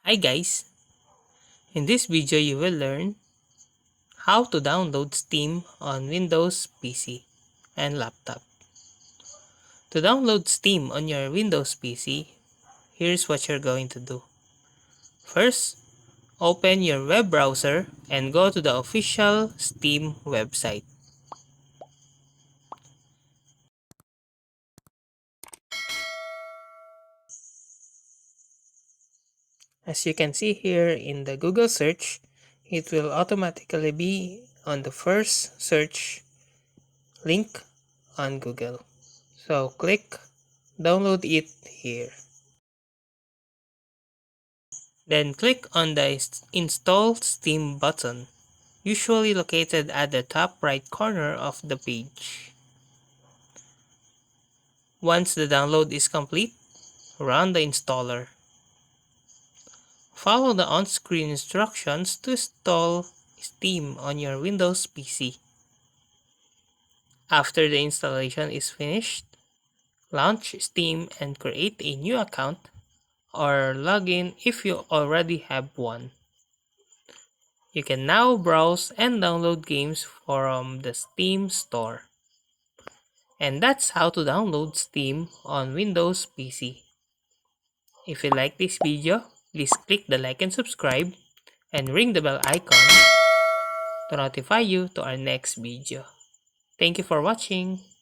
Hi guys, in this video you will learn how to download Steam on Windows PC and laptop. To download Steam on your Windows PC, here's what you're going to do. First, open your web browser and go to the official Steam website. As you can see here in the Google search, it will automatically be on the first search link on Google. So click download it here. Then click on the Install Steam button, usually located at the top right corner of the page. Once the download is complete, run the installer. Follow the on-screen instructions to install Steam on your Windows PC. After the installation is finished, launch Steam and create a new account or log in if you already have one. You can now browse and download games from the Steam store. And that's how to download Steam on Windows PC. If you like this video, please click the like and subscribe and ring the bell icon to notify you to our next video. Thank you for watching.